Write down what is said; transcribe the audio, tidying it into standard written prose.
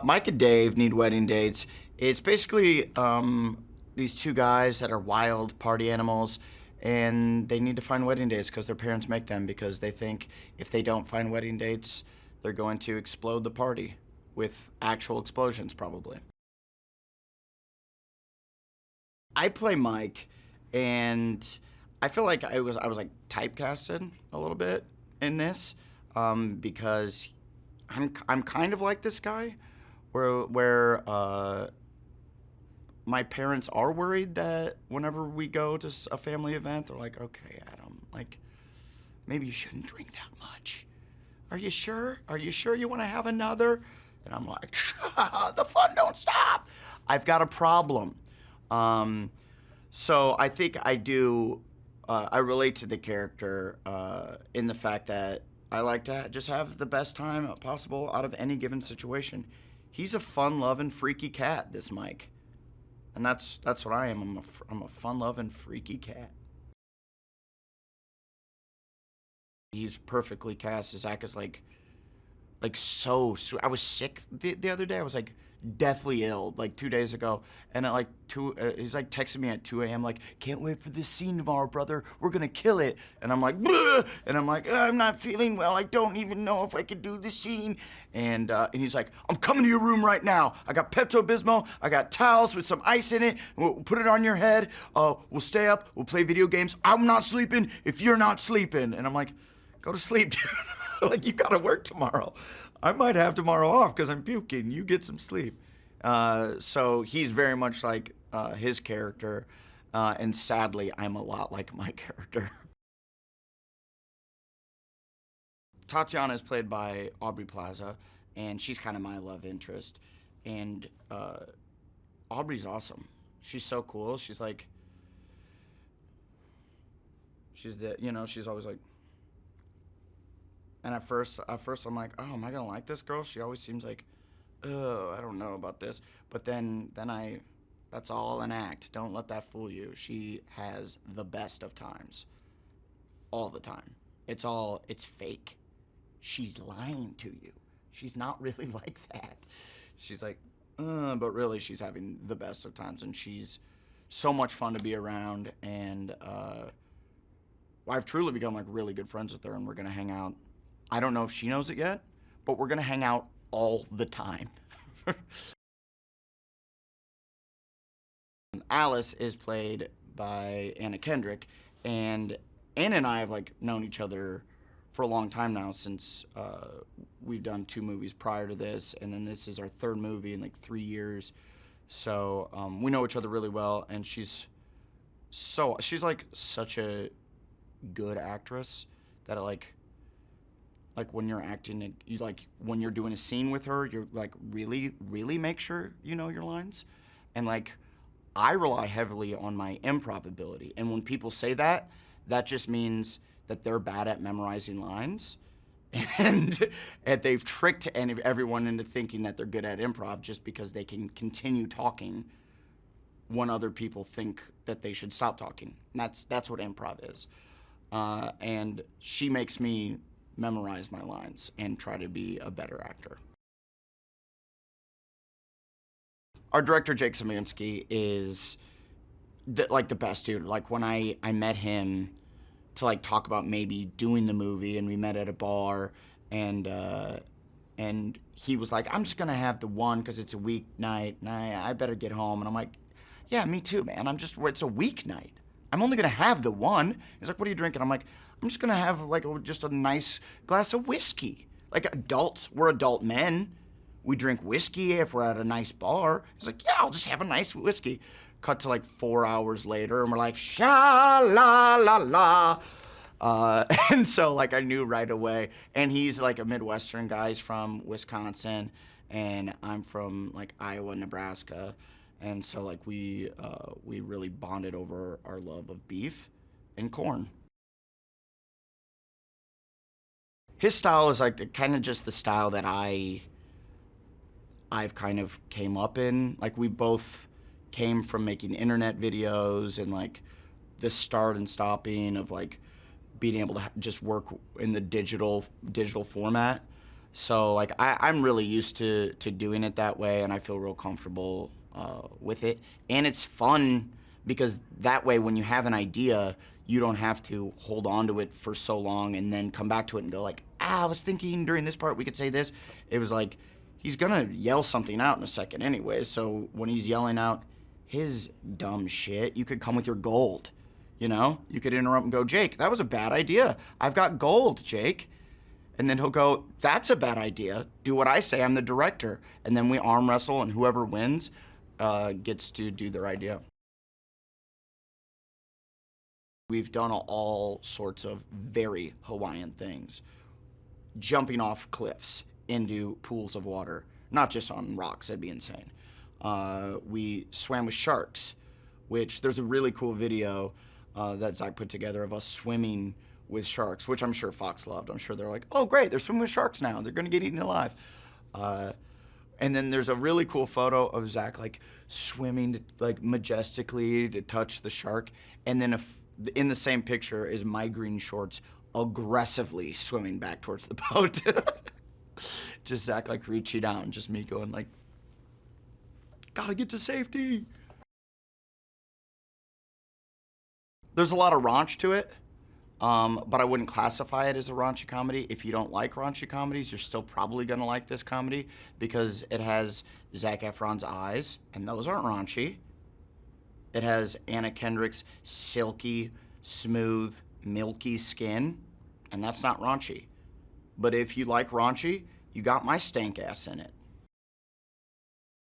Mike and Dave need wedding dates. It's basically these two guys that are wild party animals, and they need to find wedding dates because their parents make them because they think if they don't find wedding dates, they're going to explode the party with actual explosions, probably. I play Mike, and I feel like I was like typecasted a little bit in this because I'm kind of like this guy where my parents are worried that whenever we go to a family event, they're like, okay, Adam, like maybe you shouldn't drink that much. Are you sure? Are you sure you want to have another? And I'm like, the fun don't stop. I've got a problem. So I think I do. I relate to the character in the fact that I like to just have the best time possible out of any given situation. He's a fun-loving, freaky cat, this Mike, and that's what I am. I'm a fun-loving, freaky cat. He's perfectly cast. Zach is like so sweet. I was sick the other day. I was like deathly ill like 2 days ago, and at like he's like texting me at 2 a.m. like, can't wait for this scene tomorrow, brother. We're gonna kill it. And I'm like, bleh! And I'm like, I'm not feeling well. I don't even know if I could do the scene. And he's like, I'm coming to your room right now. I got Pepto-Bismol. I got towels with some ice in it. We'll put it on your head. We'll stay up. We'll play video games. I'm not sleeping if you're not sleeping. And I'm like, go to sleep, dude. Like, you gotta work tomorrow. I might have tomorrow off because I'm puking. You get some sleep. So he's very much like his character, and sadly, I'm a lot like my character. Tatiana is played by Aubrey Plaza, and she's kind of my love interest. And Aubrey's awesome. She's so cool. She's like, she's always like. And at first I'm like, oh, am I gonna like this girl? She always seems like, oh, I don't know about this. But then that's all an act. Don't let that fool you. She has the best of times, all the time. It's fake. She's lying to you. She's not really like that. She's like, but really she's having the best of times, and she's so much fun to be around. And I've truly become like really good friends with her, and we're gonna hang out. I don't know if she knows it yet, but we're gonna hang out all the time. Alice is played by Anna Kendrick, and Anna and I have like known each other for a long time now, since we've done 2 movies prior to this, and then this is our 3rd movie in like 3 years. So we know each other really well, and she's like such a good actress that like when you're acting, you like when you're doing a scene with her, you're like really make sure you know your lines. And like I rely heavily on my improv ability, and when people say that, that just means that they're bad at memorizing lines, and they've tricked everyone into thinking that they're good at improv just because they can continue talking when other people think that they should stop talking. And that's what improv is. And she makes me memorize my lines and try to be a better actor. Our director, Jake Szymanski, is like the best dude. Like when I met him to like talk about maybe doing the movie, and we met at a bar, and he was like, I'm just gonna have the one because it's a weeknight, and I better get home. And I'm like, yeah, me too, man. It's a weeknight. I'm only gonna have the one. He's like, what are you drinking? I'm like, I'm just gonna have like just a nice glass of whiskey. Like adults, we're adult men. We drink whiskey if we're at a nice bar. He's like, yeah, I'll just have a nice whiskey. Cut to like 4 hours later, and we're like, sha la la la. And so like I knew right away. And he's like a Midwestern guy. He's from Wisconsin, and I'm from like Iowa, Nebraska. And so like we really bonded over our love of beef and corn. His style is like kind of just the style that I've kind of came up in. Like we both came from making internet videos, and like the start and stopping of like being able to just work in the digital format. So like I'm really used to doing it that way, and I feel real comfortable with it. And it's fun because that way, when you have an idea, you don't have to hold on to it for so long and then come back to it and go like, I was thinking during this part we could say this. It was like, he's gonna yell something out in a second anyway. So when he's yelling out his dumb shit, you could come with your gold. You know, you could interrupt and go, Jake, that was a bad idea. I've got gold, Jake. And then he'll go, that's a bad idea. Do what I say, I'm the director. And then we arm wrestle, and whoever wins gets to do their idea. We've done all sorts of very Hawaiian things. Jumping off cliffs into pools of water, not just on rocks, that'd be insane. We swam with sharks, which there's a really cool video that Zach put together of us swimming with sharks, which I'm sure Fox loved. I'm sure they're like, oh great, they're swimming with sharks now. They're gonna get eaten alive. And then there's a really cool photo of Zach like swimming like majestically to touch the shark. And then in the same picture is my green shorts aggressively swimming back towards the boat. Just Zach like reaching out and just me going like, gotta get to safety. There's a lot of raunch to it. But I wouldn't classify it as a raunchy comedy. If you don't like raunchy comedies, you're still probably gonna like this comedy because it has Zac Efron's eyes, and those aren't raunchy. It has Anna Kendrick's silky, smooth, milky skin, and that's not raunchy. But if you like raunchy, you got my stank ass in it.